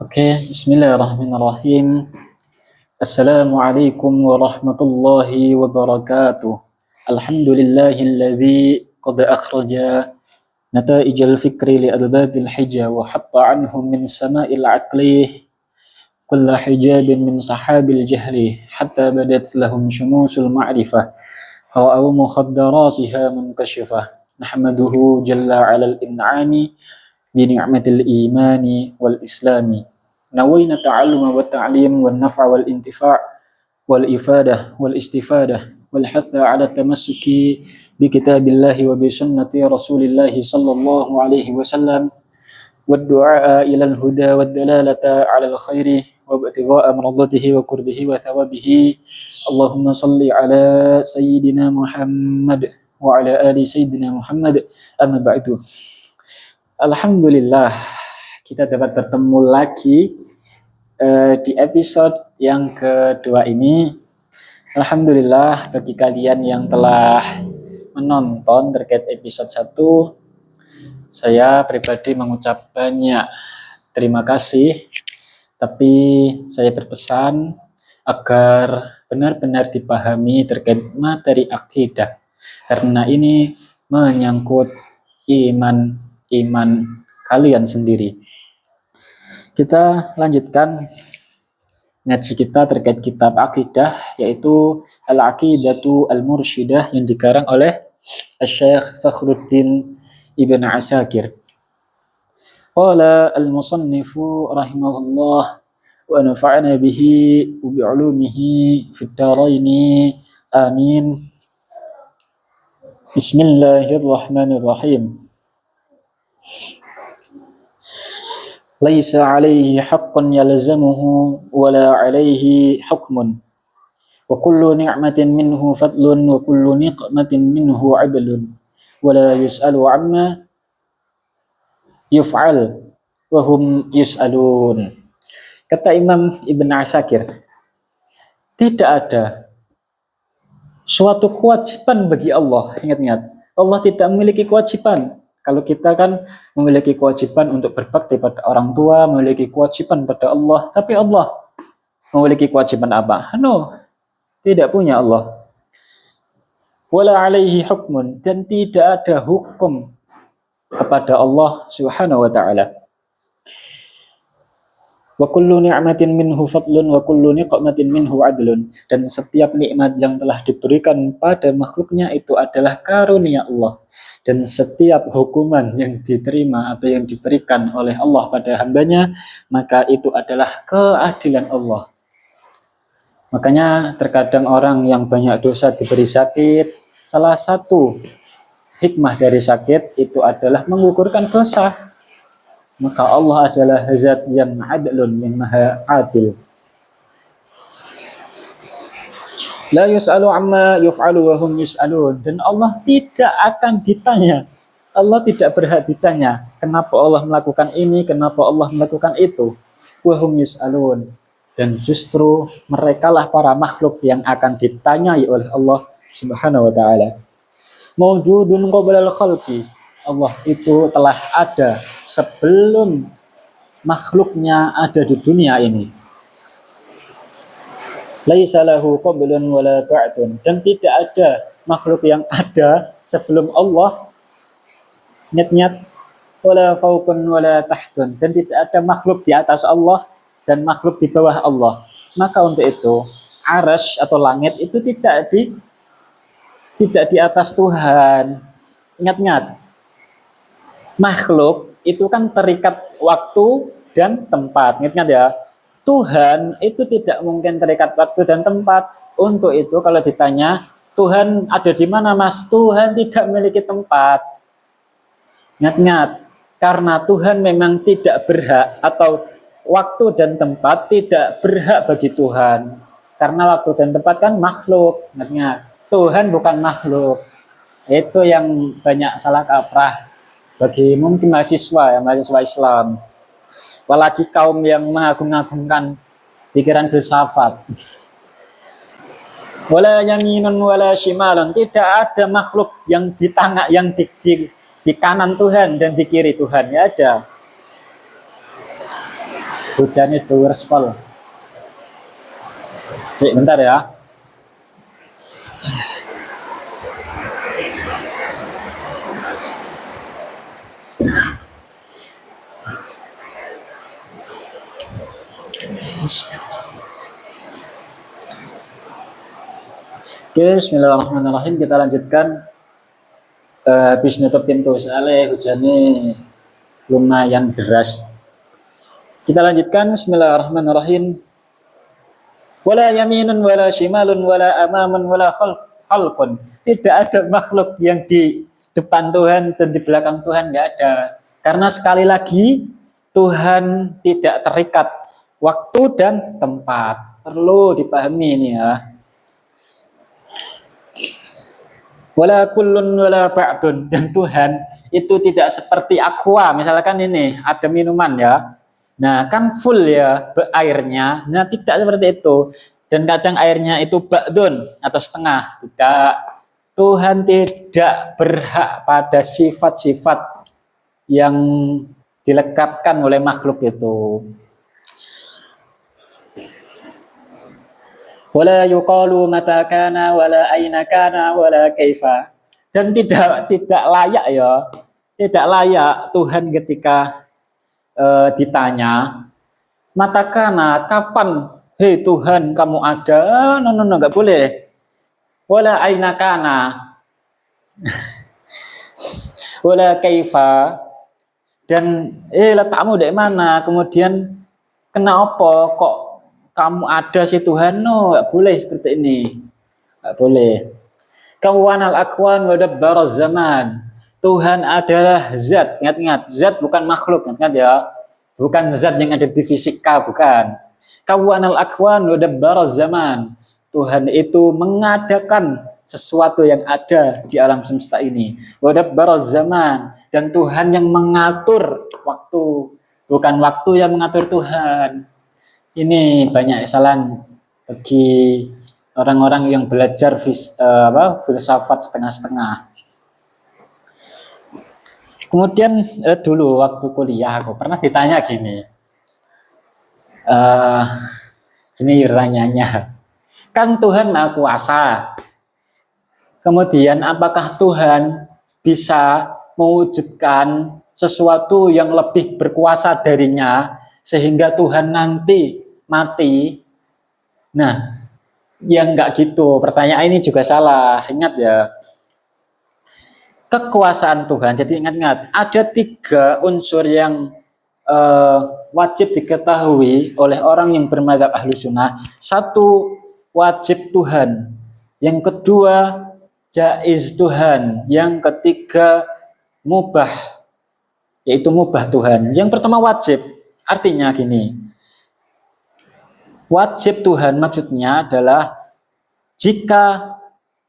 Oke, bismillahirrahmanirrahim. Assalamualaikum warahmatullahi wabarakatuh. Alhamdulillahilladzi qad akhraja nata'ijal fikri li adbabil hija wa hatta anhum min sama'il aqli kulla hijabin min sahabil jahli hatta badat lahum syumusul ma'rifah ra'aw mukhaddaratiha munkashifah nahmaduhu jalla 'alal in'ami bi ni'matil imani wal islami nawayna ta'alluma wa ta'lim wan naf'a wal intifa' wal ifadah wal istifadah wal hatha 'ala tamassuki bi kitabillahi wa bi sunnati rasulillahi sallallahu alaihi wasallam wad du'a ila al huda wad dalalata 'ala al khairi wa ibtigha'a mardatihi wa qurbihi wa thawabihi. Allahumma salli ala sayyidina Muhammad wa ala ali sayyidina Muhammad. Amma ba'du. Alhamdulillah, kita dapat bertemu lagi di episode yang kedua ini. Alhamdulillah bagi kalian yang telah menonton terkait episode 1, saya pribadi mengucap banyak terima kasih. Tapi saya berpesan agar benar-benar dipahami terkait materi akidah, karena ini menyangkut iman kalian sendiri. Kita lanjutkan ngaji kita terkait kitab akidah, yaitu Al-Aqidatu Al-Mursyidah yang dikarang oleh Syekh Fakhruddin Ibn Asakir. Qala al-musannifu rahimahullah wa nafa'ana bihi wa bi'ulumihi fid dharaini amin. Bismillahirrahmanirrahim. Laisa alaihi haqqun yalzamuhu wala alaihi hukmun wa kullu ni'matin minhu fadlun wa kullu niqmatin minhu 'adlun wala yus'alu 'amma yuf'al wa hum yus'alun. Kata Imam Ibn Asakir, tidak ada suatu kewajiban bagi Allah. Ingat-ingat, Allah tidak memiliki kewajiban. Kalau kita kan memiliki kewajiban untuk berbakti pada orang tua, memiliki kewajiban pada Allah, tapi Allah memiliki kewajiban apa? No, tidak punya Allah. Wala alaihi hukmun, dan tidak ada hukum kepada Allah Subhanahu wa taala. Wa kullu ni'matin minhu fadlun wa kullu niqmatin minhu 'adlun, dan setiap nikmat yang telah diberikan pada makhluknya itu adalah karunia Allah, dan setiap hukuman yang diterima atau yang diberikan oleh Allah pada hambanya maka itu adalah keadilan Allah. Makanya terkadang orang yang banyak dosa diberi sakit, salah satu hikmah dari sakit itu adalah menggugurkan dosa. Maka Allah adalah zat yang adlun, yang maha adil. La yus'alu amma yuf'alu wa hum yus'alun, dan Allah tidak akan ditanya. Allah tidak berhak ditanya kenapa Allah melakukan ini, kenapa Allah melakukan itu. Wa hum yus'alun, dan justru merekalah para makhluk yang akan ditanyai oleh Allah Subhanahu wa taala. Mawjudun qablal khalqi, Allah itu telah ada sebelum makhluknya ada di dunia ini. Laisa lahu qablun wala ba'dun, dan tidak ada makhluk yang ada sebelum Allah. Nyat-nyat, wala fawqun wala tahtun, dan tidak ada makhluk di atas Allah dan makhluk di bawah Allah. Maka untuk itu arsy atau langit itu tidak di atas Tuhan. Ingat-ingat, makhluk itu kan terikat waktu dan tempat. Ingat ya, Tuhan itu tidak mungkin terikat waktu dan tempat. Untuk itu kalau ditanya, Tuhan ada di mana, Mas? Tuhan tidak memiliki tempat. Ingat, karena Tuhan memang tidak berhak, atau waktu dan tempat tidak berhak bagi Tuhan. Karena waktu dan tempat kan makhluk. Ingat, Tuhan bukan makhluk. Itu yang banyak salah kaprah bagi mungkin mahasiswa Islam, apalagi kaum yang mengagung-agungkan pikiran filsafat. Wala yaminun wala shimalun, tidak ada makhluk yang di tengah, yang di kanan Tuhan dan di kiri Tuhan, ya ada. Hujannya dewer spol. Bentar ya. Oke, bismillahirrahmanirrahim. Kita lanjutkan. Habis nutup pintu soalnya hujannya lumayan deras. Kita lanjutkan. Bismillahirrahmanirrahim. Wala yaminun wala shimalun wala amamun wala khalqun. Tidak ada makhluk yang di depan Tuhan dan di belakang Tuhan, nggak ada. Karena sekali lagi Tuhan tidak terikat waktu dan tempat. Perlu dipahami ini ya. Wala kullun wala ba'dun, dan Tuhan itu tidak seperti aqua. Misalkan ini ada minuman ya. Nah, kan full ya airnya. Nah, tidak seperti itu. Dan kadang airnya itu ba'dun atau setengah. Tidak. Tuhan tidak berhak pada sifat-sifat yang dilekatkan oleh makhluk itu. Wala yuqalu mata kana wala aina kana wala kaifa. Dan tidak layak ya. Tidak layak Tuhan ketika ditanya mata kana, kapan hei Tuhan kamu ada? No, enggak boleh. Wala aina kana. Wala kaifa. Dan letakmu di mana? Kemudian kenapa kok kamu ada si Tuhan? No, nggak boleh seperti ini, nggak boleh. Kawanal akwan wa dabbaraz zaman. Tuhan adalah zat. Ingat-ingat, zat bukan makhluk, ingat ya. Bukan zat yang ada di fisika, bukan. Kawanal akwan wa dabbaraz zaman. Tuhan itu mengadakan sesuatu yang ada di alam semesta ini. Wa dabbaraz zaman, dan Tuhan yang mengatur waktu, bukan waktu yang mengatur Tuhan. Ini banyak kesalahan bagi orang-orang yang belajar filsafat setengah-setengah. Kemudian dulu waktu kuliah aku pernah ditanya gini. Ini pertanyaannya. Kan Tuhan Maha Kuasa. Kemudian apakah Tuhan bisa mewujudkan sesuatu yang lebih berkuasa darinya sehingga Tuhan nanti mati? Nah, yang enggak gitu. Pertanyaan ini juga salah. Ingat ya, kekuasaan Tuhan. Jadi ingat-ingat, ada 3 unsur yang wajib diketahui oleh orang yang bermadzhab Ahlus Sunnah. 1, wajib Tuhan. Yang kedua, jaiz Tuhan. Yang ketiga, mubah, yaitu mubah Tuhan. Yang pertama wajib. Artinya gini. Wajib Tuhan maksudnya adalah jika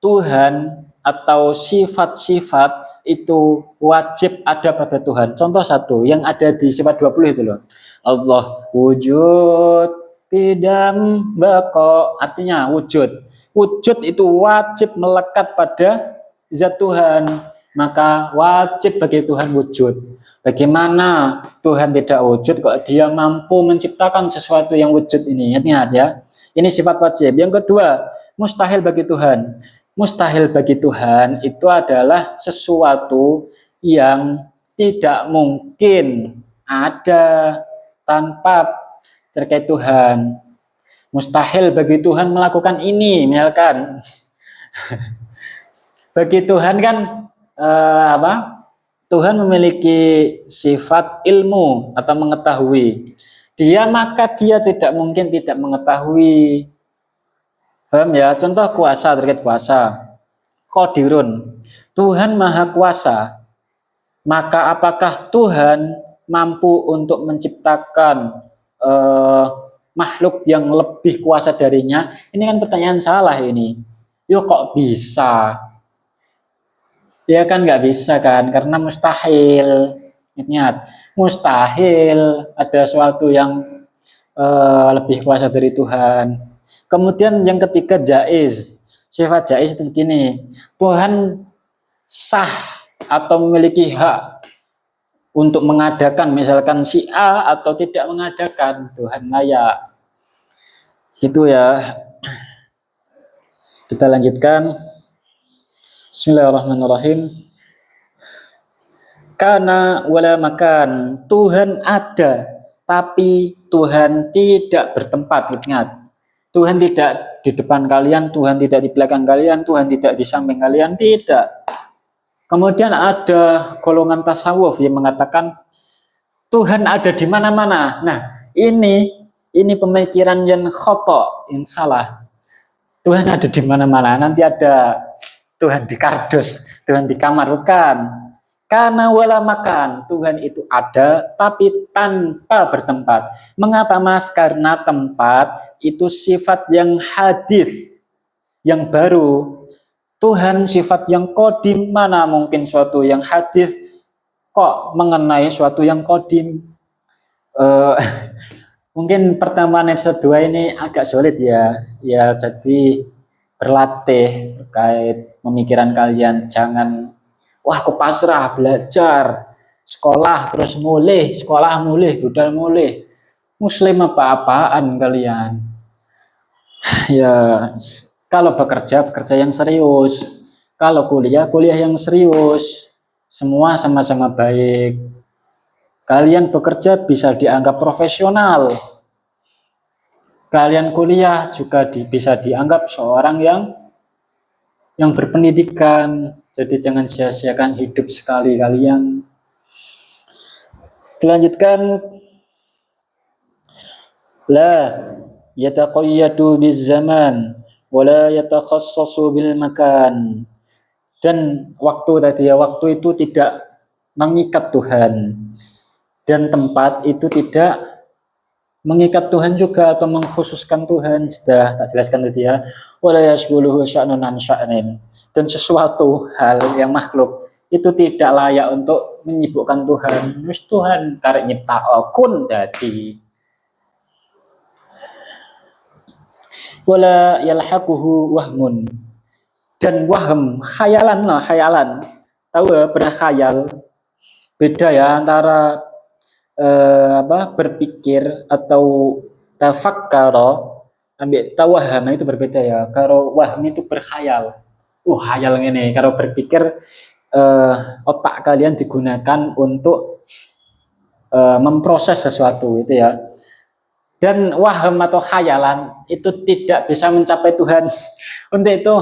Tuhan atau sifat-sifat itu wajib ada pada Tuhan. Contoh 1 yang ada di sifat 20 itu loh. Allah wujud bidam bako, artinya wujud. Wujud itu wajib melekat pada zat Tuhan. Maka wajib bagi Tuhan wujud. Bagaimana Tuhan tidak wujud kok dia mampu menciptakan sesuatu yang wujud ini? Ingat ya. Ini sifat wajib. Yang kedua, mustahil bagi Tuhan. Mustahil bagi Tuhan itu adalah sesuatu yang tidak mungkin ada tanpa terkait Tuhan. Mustahil bagi Tuhan melakukan ini, misalkan. Bagi Tuhan kan Tuhan memiliki sifat ilmu atau mengetahui. Maka dia tidak mungkin tidak mengetahui. Paham ya? Contoh kuasa, terkait kuasa. Qadirun. Tuhan Maha Kuasa. Maka apakah Tuhan mampu untuk menciptakan makhluk yang lebih kuasa darinya? Ini kan pertanyaan salah ini. Yo kok bisa? Ya kan nggak bisa kan, karena mustahil. Ingat, mustahil ada sesuatu yang lebih kuasa dari Tuhan. Kemudian yang ketiga jaiz. Sifat jaiz itu begini. Tuhan sah atau memiliki hak untuk mengadakan misalkan si A atau tidak mengadakan, Tuhan layak. Gitu ya. Kita lanjutkan. Bismillahirrahmanirrahim. Kana wala makan, Tuhan ada tapi Tuhan tidak bertempat. Ingat, Tuhan tidak di depan kalian, Tuhan tidak di belakang kalian, Tuhan tidak di samping kalian, tidak. Kemudian ada golongan tasawuf yang mengatakan Tuhan ada di mana-mana. Nah, ini pemikiran yang khoto, yang salah. Tuhan ada di mana-mana. Nanti ada Tuhan di kardus, Tuhan di kamar, bukan. Karena wala makan, Tuhan itu ada tapi tanpa bertempat. Mengapa Mas? Karena tempat itu sifat yang hadis, yang baru. Tuhan sifat yang kodim, mana mungkin suatu yang hadis kok mengenai suatu yang kodim. Mungkin pertemuan episode 2 ini agak sulit ya. Ya, jadi berlatih terkait pemikiran kalian. Jangan wah aku pasrah belajar sekolah terus mulih, sekolah mulih, budal mulih. Muslim apa-apaan kalian. Ya, kalau bekerja yang serius. Kalau kuliah yang serius. Semua sama-sama baik. Kalian bekerja bisa dianggap profesional. Kalian kuliah juga bisa dianggap seorang yang berpendidikan. Jadi jangan sia-siakan hidup sekali kalian. Dilanjutkan. La yataqayyadu bizaman wala yatakhassasu bil makan. Dan waktu tadi ya, waktu itu tidak mengikat Tuhan. Dan tempat itu tidak mengikat Tuhan juga atau mengkhususkan Tuhan. Sudah tak jelaskan tadi ya. Wala yashghuluhu sya'nun an sya'nin. Dan sesuatu hal yang makhluk itu tidak layak untuk menyibukkan Tuhan. Wis Tuhan karek nyipta kun dadi. Wala yalhaquhu wahmun. Dan wahm, khayalan. Tahu ya, berkhayal. Beda ya antara berpikir atau tafakkara, ambil tawahama itu berbeda ya. Kalau wahm itu berkhayal. Khayal ini. Kalau berpikir otak kalian digunakan untuk memproses sesuatu itu ya. Dan wahm atau khayalan itu tidak bisa mencapai Tuhan. Untuk itu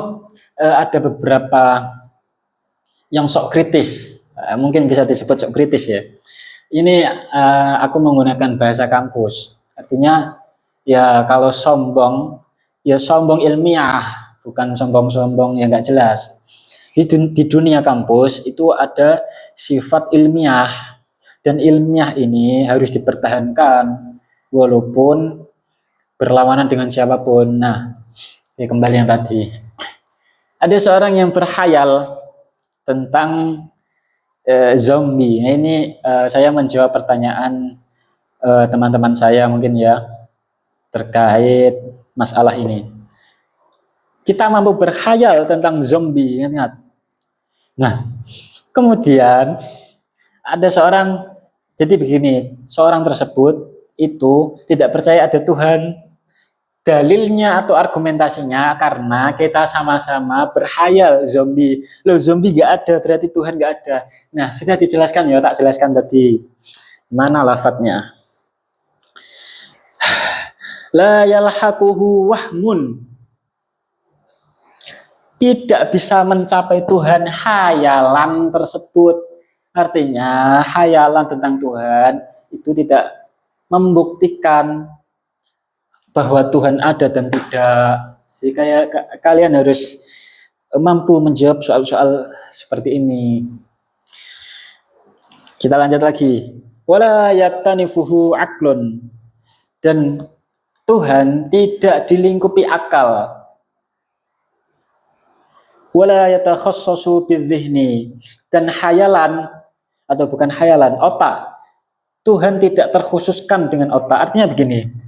ada beberapa yang sok kritis. Mungkin bisa disebut sok kritis ya. Ini aku menggunakan bahasa kampus. Artinya ya kalau sombong, ya sombong ilmiah, bukan sombong-sombong yang nggak jelas. Di dunia kampus itu ada sifat ilmiah. Dan ilmiah ini harus dipertahankan walaupun berlawanan dengan siapapun. Nah, ya kembali yang tadi. Ada seorang yang berkhayal tentang zombie. Nah, ini saya menjawab pertanyaan teman-teman saya mungkin ya terkait masalah ini. Kita mampu berkhayal tentang zombie, ingat. Nah, kemudian ada seorang, jadi begini, seorang tersebut itu tidak percaya ada Tuhan. Dalilnya atau argumentasinya karena kita sama-sama berkhayal zombie. Loh, zombie gak ada, berarti Tuhan gak ada. Nah, sudah dijelaskan ya, tak jelaskan tadi. Mana lafadznya? La yalhaquhu wahmun. Tidak bisa mencapai Tuhan hayalan tersebut. Artinya, hayalan tentang Tuhan itu tidak membuktikan bahwa Tuhan ada dan tidak. Jadi kayak kalian harus mampu menjawab soal-soal seperti ini. Kita lanjut lagi. Wala yaktanifuhu aqlun. Dan Tuhan tidak dilingkupi akal. Wala yatakhassasu bidzihni. Dan hayalan atau bukan hayalan, otak. Tuhan tidak terkhususkan dengan otak. Artinya begini.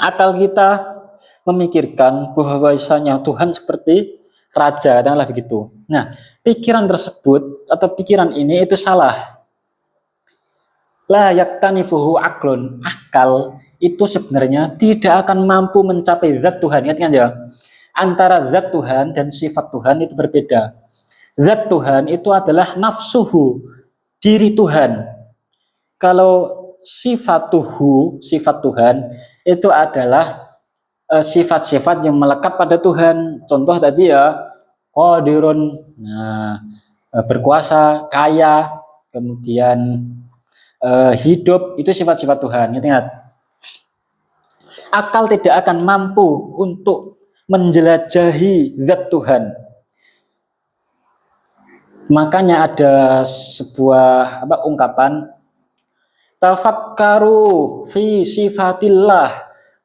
Akal kita memikirkan bahwa bahwasanya Tuhan seperti raja, katakanlah begitu. Nah, pikiran tersebut atau pikiran ini itu salah. La yaktanifuhu aklun. Akal itu sebenarnya tidak akan mampu mencapai zat Tuhan. Ingat ya, antara zat Tuhan dan sifat Tuhan itu berbeda. Zat Tuhan itu adalah nafsuhu, diri Tuhan. Kalau sifat Tuhan itu adalah sifat-sifat yang melekat pada Tuhan. Contoh tadi ya, qadirun, berkuasa, kaya, kemudian hidup, itu sifat-sifat Tuhan. Ingat, akal tidak akan mampu untuk menjelajahi zat Tuhan. Makanya ada sebuah ungkapan, tafakkaru fi sifatillah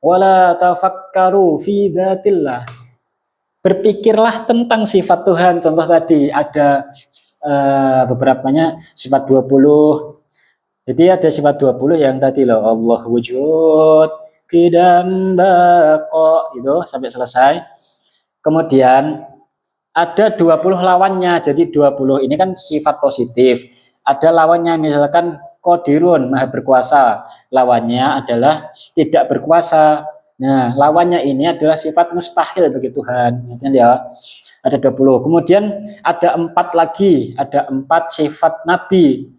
wala tafakkaru fi dzatillah. Berpikirlah tentang sifat Tuhan. Contoh tadi ada beberapanya sifat 20. Jadi ada sifat 20 yang tadi loh, Allah wujud, qidam, baqa, itu sampai selesai. Kemudian ada 20 lawannya. Jadi 20 ini kan sifat positif. Ada lawannya, misalkan qadirun, maha berkuasa. Lawannya adalah tidak berkuasa. Nah, lawannya ini adalah sifat mustahil bagi Tuhan. Ya. Ada 20. Kemudian ada 4 lagi, ada 4 sifat nabi.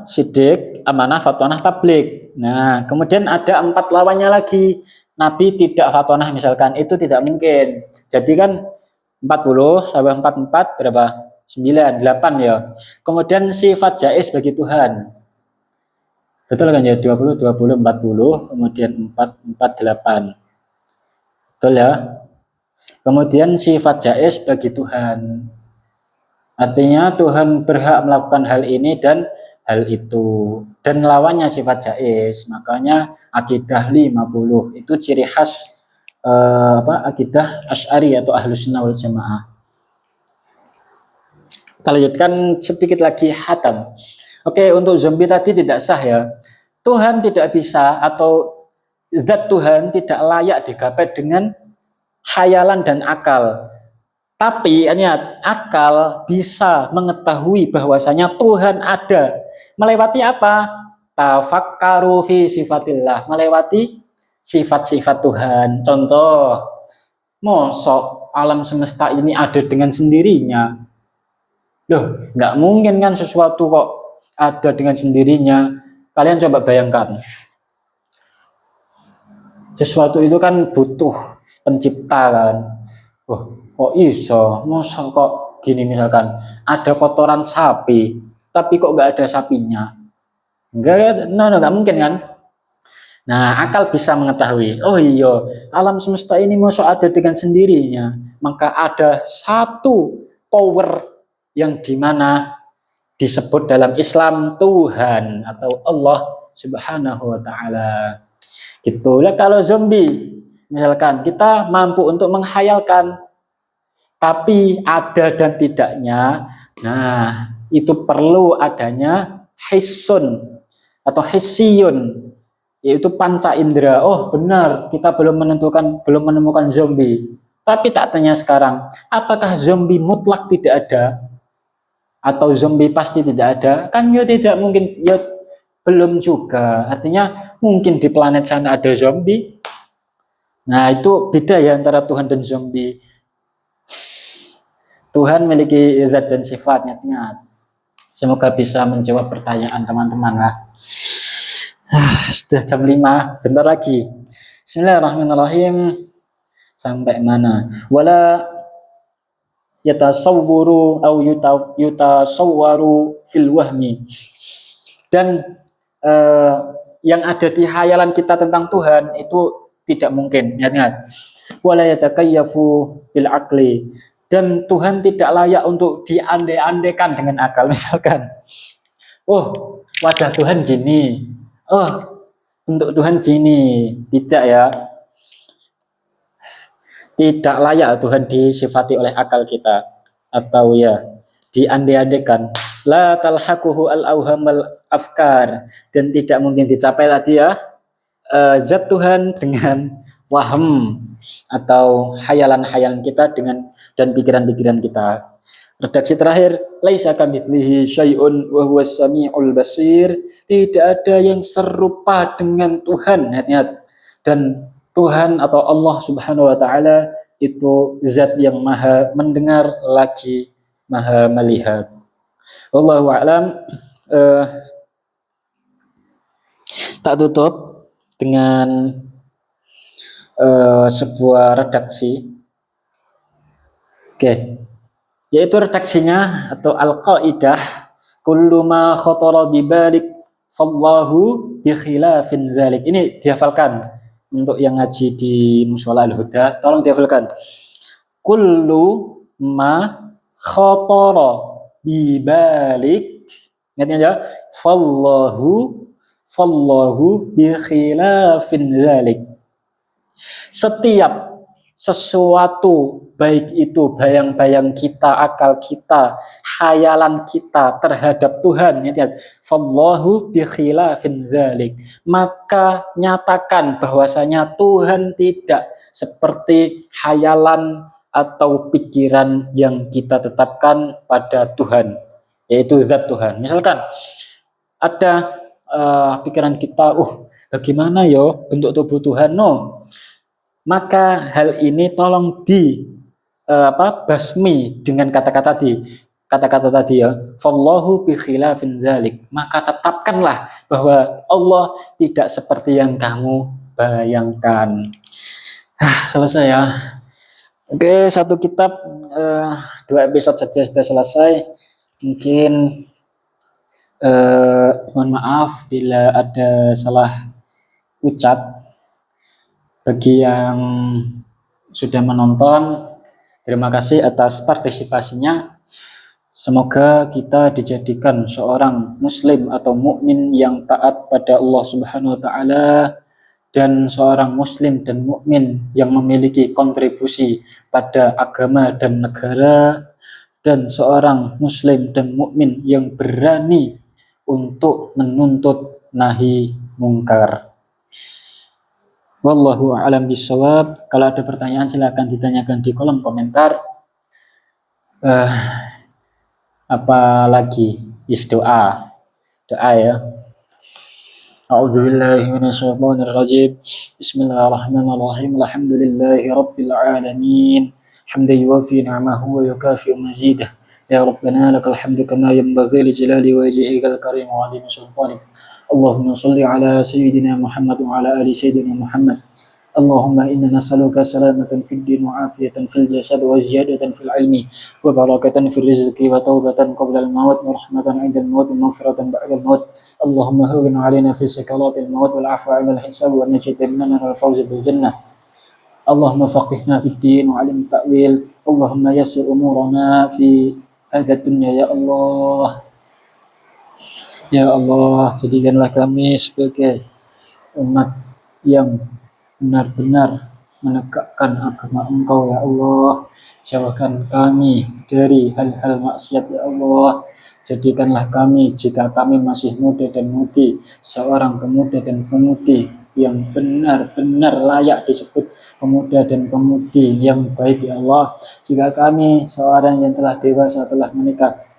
Sidik, amanah, fatonah, tablik. Nah, kemudian ada 4 lawannya lagi. Nabi tidak fatonah misalkan, itu tidak mungkin. Jadi kan 40 tambah 44 berapa? 9, 8 ya. Kemudian sifat jaiz bagi Tuhan. Betul kan ya? 20, 20, 40, kemudian 4, 4, 8. Betul ya? Kemudian sifat jaiz bagi Tuhan. Artinya Tuhan berhak melakukan hal ini dan hal itu. Dan lawannya sifat jaiz. Makanya akidah 50 itu ciri khas akidah Asy'ari atau Ahlus Sunnah wal Jamaah. Kita lanjutkan sedikit lagi hatam. Oke, untuk zombie tadi tidak sah ya. Tuhan tidak bisa, atau zat Tuhan tidak layak digapai dengan khayalan dan akal. Tapi ingat, akal bisa mengetahui bahwasanya Tuhan ada. Melewati apa? Tafakkaru fi sifatillah, melewati sifat-sifat Tuhan. Contoh, mosok alam semesta ini ada dengan sendirinya. Loh, nggak mungkin kan sesuatu kok ada dengan sendirinya. Kalian coba bayangkan. Sesuatu itu kan butuh pencipta kan. Kok iso, masa kok gini, misalkan ada kotoran sapi, tapi kok nggak ada sapinya? Nggak mungkin kan? Nah, akal bisa mengetahui, oh iya, alam semesta ini masa ada dengan sendirinya, maka ada satu power yang dimana disebut dalam Islam Tuhan atau Allah Subhanahu wa Ta'ala. Gitu ya. Kalau zombie, misalkan kita mampu untuk menghayalkan, tapi ada dan tidaknya, nah itu perlu adanya hissun atau hissiyun, yaitu panca indera. Oh benar, kita belum menemukan zombie. Tapi tak tanya sekarang, apakah zombie mutlak tidak ada? Atau zombie pasti tidak ada? Kan ya tidak mungkin, ya belum juga. Artinya mungkin di planet sana ada zombie. Nah itu beda ya antara Tuhan dan zombie. Tuhan memiliki zat dan sifatnya. Semoga bisa menjawab pertanyaan teman-teman lah. Sudah jam 5, bentar lagi. Bismillahirrahmanirrahim. Sampai mana? Wala yatasawwuru au yutasawwaru fil wahmi. Dan yang ada di khayalan kita tentang Tuhan itu tidak mungkin. Ingat. Wala yatakayyafu bil aqli. Dan Tuhan tidak layak untuk diandai-andaikan dengan akal. Misalkan, oh wajah Tuhan gini, oh bentuk Tuhan gini. Tidak ya. Tidak layak Tuhan disifati oleh akal kita. Atau ya diandai-andaikan. La talhaquhu al-awhamal afkar. Dan tidak mungkin dicapai tadi ya zat Tuhan dengan waham atau hayalan-hayalan kita dengan dan pikiran-pikiran kita. Redaksi terakhir, laisa kamitslihi syai'un wa huwas samiul basir. Tidak ada yang serupa dengan Tuhan. Hati-hati. Dan Tuhan atau Allah Subhanahu wa taala itu zat yang maha mendengar lagi maha melihat. Wallahu a'lam. Tak tutup dengan sebuah redaksi. Oke. Yaitu redaksinya atau al-qaidah kullu ma khatara bi balik fallahu bi khilafin dzalik. Ini dihafalkan untuk yang ngaji di Mushola Al-Huda, tolong dihafalkan. Kullu ma khatara bi balik, ingatnya ya, fallahu bi khilafin dzalik. Setiap sesuatu, baik itu bayang-bayang kita, akal kita, khayalan kita terhadap Tuhan, fallahu bi khilafin dzalik, maka nyatakan bahwasanya Tuhan tidak seperti khayalan atau pikiran yang kita tetapkan pada Tuhan, yaitu zat Tuhan. Misalkan ada pikiran kita, bagaimana yo bentuk tubuh Tuhan, maka hal ini tolong basmi dengan kata-kata tadi ya, fallahu bi khilafin dzalik, maka tetapkanlah bahwa Allah tidak seperti yang kamu bayangkan. Selesai ya. Oke, satu kitab 2 episode saja sudah selesai. Mungkin mohon maaf bila ada salah ucap. Bagi yang sudah menonton, terima kasih atas partisipasinya. Semoga kita dijadikan seorang muslim atau mukmin yang taat pada Allah Subhanahu wa taala, dan seorang muslim dan mukmin yang memiliki kontribusi pada agama dan negara, dan seorang muslim dan mukmin yang berani untuk menuntut nahi mungkar. Wallahu a'lam bishawab. Kalau ada pertanyaan silakan ditanyakan di kolom komentar. Apa lagi? Doa ya. A'udzubillahi minasyaitonirrajim. Bismillahirrahmanirrahim. Alhamdulillahi rabbil alamin. Hamdan yuwafi ni'amahu wa yukafi'u mazidah. Ya Rabbana lakal hamdu kama yanbaghi li jalali wajhikal karim wa 'azimi sultanik. Allahumma salli ala sayyidina Muhammad wa ala ali sayyidina Muhammad. Allahumma inna nas'aluka salamatan fid din wa afiyatan fil jasad wa ziyadatan fil ilmi wa barakatan fil rizqi wa taubatan qabla al maut wa rahmatan 'inda al maut wa maghfiratan ba'da al maut. Allahumma hawwin 'alaina fi sakaratil maut wal 'afwa 'inda al hisab wa najjina minan nar wal fawz bil jannah. Allahumma faqihna fid din wa 'alim ta'wil. Allahumma yassir umurana fi hadhihi dunya ya Allah. Ya Allah, jadikanlah kami sebagai umat yang benar-benar menegakkan agama Engkau ya Allah. Jauhkan kami dari hal-hal maksiat ya Allah. Jadikanlah kami, jika kami masih muda dan mudi, seorang pemuda dan pemudi yang benar-benar layak disebut pemuda dan pemudi yang baik ya Allah. Jika kami seorang yang telah dewasa, telah menikah,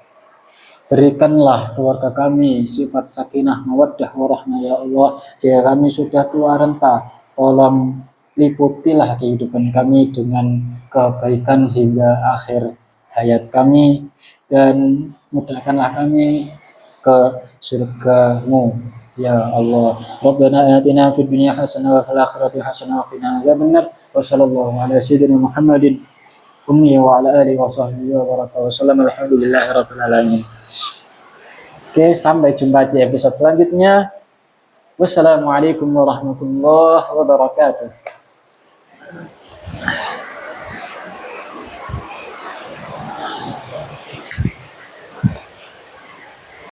berikanlah keluarga kami sifat sakinah, mawaddah, warahmah ya Allah. Jika kami sudah tua renta, tolong liputilah kehidupan kami dengan kebaikan hingga akhir hayat kami, dan mudahkanlah kami ke surga-Mu ya Allah. Rabbana atina fid dunya hasanah wa fil akhirati hasanah wa qina adzabannar. Wa sallallahu ala sayyidina Muhammadin ummi wa ala alihi wa sahbihi wa baraka wa sallam. Alhamdulillahi rabbil alamin. Oke, sampai jumpa di episode selanjutnya. Wassalamualaikum warahmatullahi wabarakatuh.